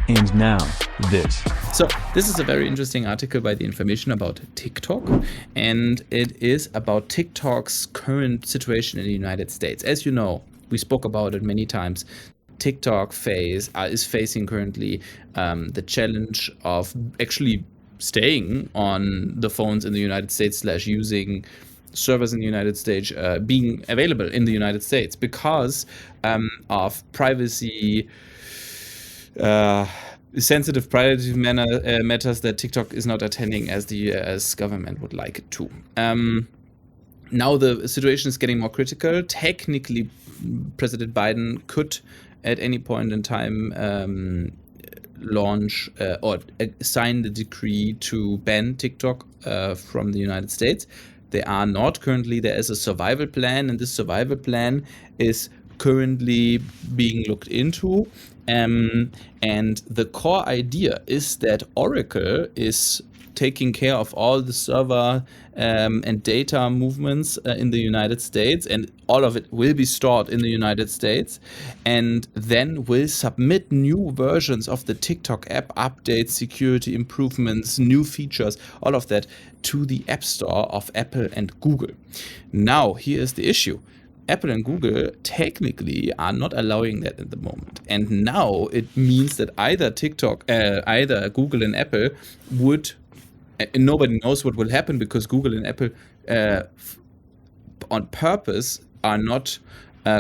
And now, this. So this is a very interesting article by The Information about TikTok, and it is about TikTok's current situation in the United States. As you know, we spoke about it many times. TikTok is facing currently the challenge of actually staying on the phones in the United States / using servers in the United States, being available in the United States because of privacy, sensitive privacy matters that TikTok is not attending as the US government would like it to. Now the situation is getting more critical. Technically, President Biden could at any point in time launch or sign the decree to ban TikTok from the United States. They are not currently. There is a survival plan, and this survival plan is currently being looked into. And the core idea is that Oracle is taking care of all the server and data movements in the United States, and all of it will be stored in the United States, and then will submit new versions of the TikTok app, updates, security improvements, new features, all of that to the App Store of Apple and Google. Now, here is the issue. Apple and Google technically are not allowing that at the moment. And now it means that either Google and Apple would, and nobody knows what will happen because Google and Apple on purpose are not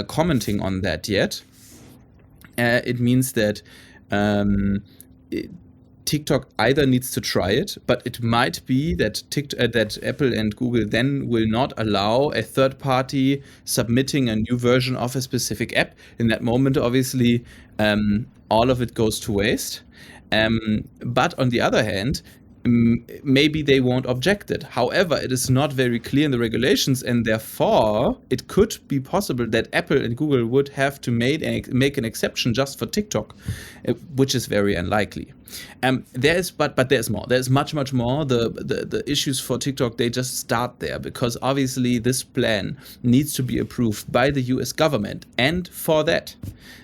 commenting on that yet. It means that TikTok either needs to try it, but it might be that that Apple and Google then will not allow a third party submitting a new version of a specific app. In that moment, obviously, all of it goes to waste. But on the other hand, maybe they won't object it. However, it is not very clear in the regulations, and therefore it could be possible that Apple and Google would have to make an exception just for TikTok, which is very unlikely. There's more. There's much more. The issues for TikTok, they just start there because obviously this plan needs to be approved by the US government, and for that,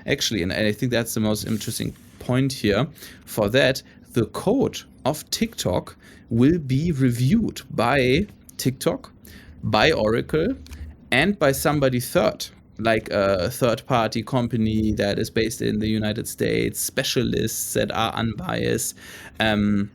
actually, and I think that's the most interesting point here, for that, the code of TikTok will be reviewed by TikTok, by Oracle, and by somebody third, like a third-party company that is based in the United States, specialists that are unbiased. And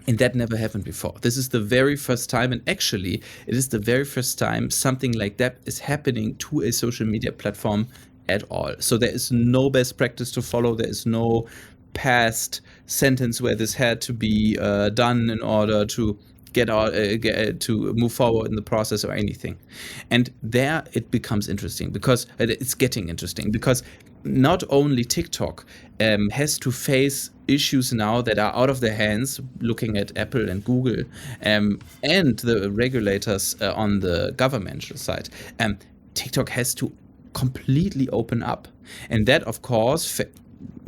that never happened before. This is the very first time, and actually, it is the very first time something like that is happening to a social media platform at all. So there is no best practice to follow. There is no past sentence where this had to be done in order to to move forward in the process or anything. And there it becomes interesting because it's getting interesting because not only TikTok has to face issues now that are out of their hands, looking at Apple and Google and the regulators on the governmental side. TikTok has to completely open up, and that of course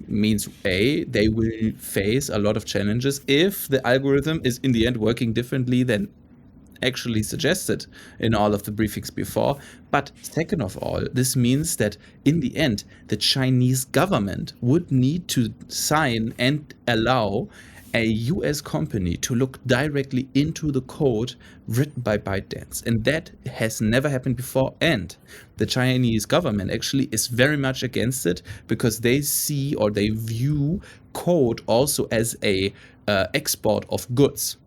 means they will face a lot of challenges if the algorithm is in the end working differently than actually suggested in all of the briefings before. But second of all, this means that in the end, the Chinese government would need to sign and allow a US company to look directly into the code written by ByteDance. And that has never happened before. And the Chinese government actually is very much against it because they see or they view code also as a export of goods.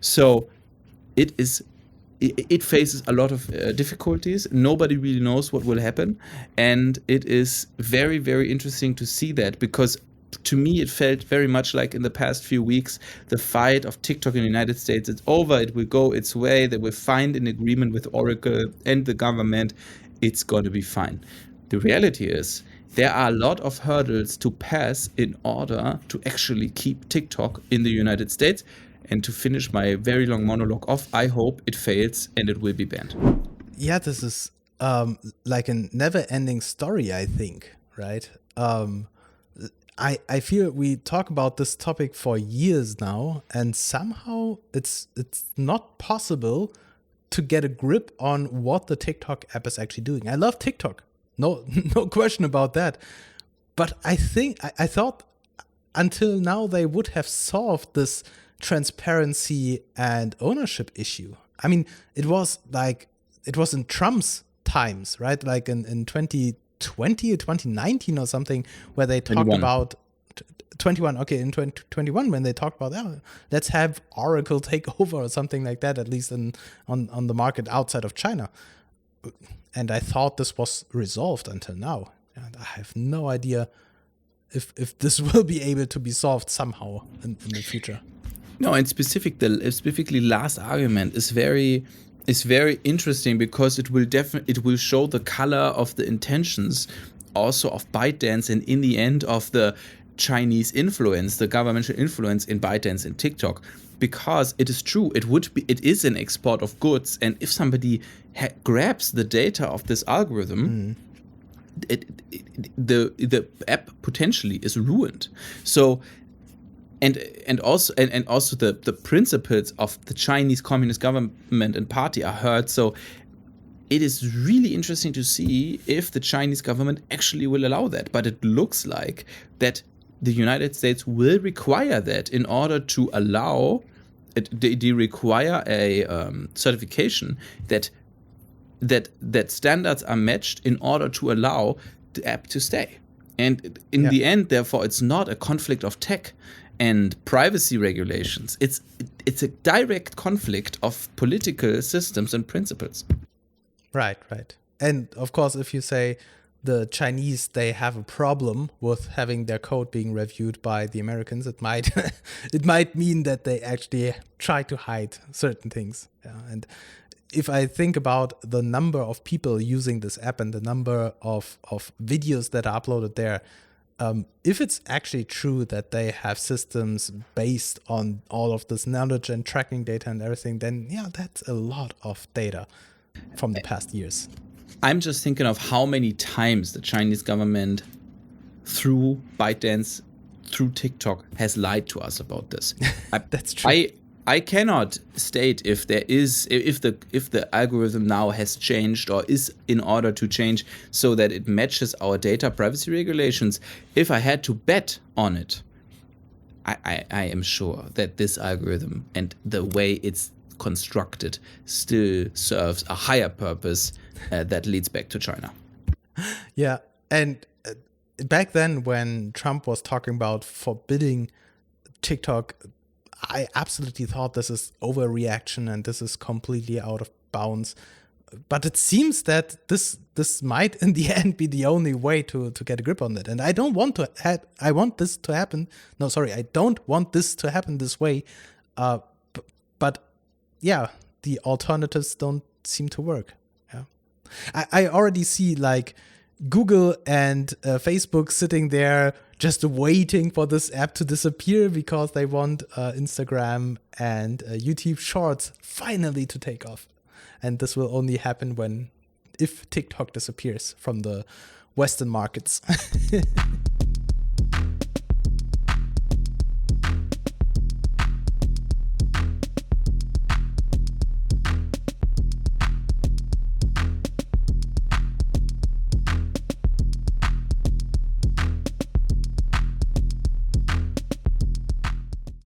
So it faces a lot of difficulties. Nobody really knows what will happen. And it is very, very interesting to see that because to me, it felt very much like in the past few weeks, the fight of TikTok in the United States, it's over, it will go its way, they will find an agreement with Oracle and the government, it's going to be fine. The reality is, there are a lot of hurdles to pass in order to actually keep TikTok in the United States. And to finish my very long monologue off, I hope it fails and it will be banned. Yeah, this is like a never-ending story, I think, right? I feel we talk about this topic for years now, and somehow it's not possible to get a grip on what the TikTok app is actually doing. I love TikTok, no question about that. But I thought until now they would have solved this transparency and ownership issue. I mean, it was in Trump's times, right? Like in 2020 or 2019 or something, where they talked 21. about 21. Okay, in 2021, when they talked about, oh, let's have Oracle take over or something like that, at least on the market outside of China. And I thought this was resolved until now. And I have no idea if this will be able to be solved somehow in the future. No, and specifically last argument is very interesting, because it will show the color of the intentions also of ByteDance, and in the end of the Chinese influence, the governmental influence in ByteDance and TikTok. Because it is true, it is an export of goods, and if somebody grabs the data of this algorithm, the app potentially is ruined. So, and also the principles of the Chinese Communist government and party are hurt. So it is really interesting to see if the Chinese government actually will allow that. But it looks like that the United States will require that in order to allow it. They require a certification that standards are matched in order to allow the app to stay. And in the end, therefore, it's not a conflict of tech and privacy regulations. It's a direct conflict of political systems and principles. Right. And of course, if you say the Chinese, they have a problem with having their code being reviewed by the Americans, it might it might mean that they actually try to hide certain things. Yeah. And if I think about the number of people using this app and the number of videos that are uploaded there, if it's actually true that they have systems based on all of this knowledge and tracking data and everything, then yeah, that's a lot of data from the past years. I'm just thinking of how many times the Chinese government, through ByteDance, through TikTok, has lied to us about this. That's true. I cannot state if the algorithm now has changed or is in order to change so that it matches our data privacy regulations. If I had to bet on it, I am sure that this algorithm and the way it's constructed still serves a higher purpose that leads back to China. Yeah, and back then when Trump was talking about forbidding TikTok, I absolutely thought this is overreaction and this is completely out of bounds. But it seems that this might in the end be the only way to get a grip on it. And I don't want I want this to happen. No, sorry, I don't want this to happen this way. But yeah, the alternatives don't seem to work. Yeah, I already see like Google and Facebook sitting there just waiting for this app to disappear because they want Instagram and YouTube Shorts finally to take off. And this will only happen if TikTok disappears from the Western markets.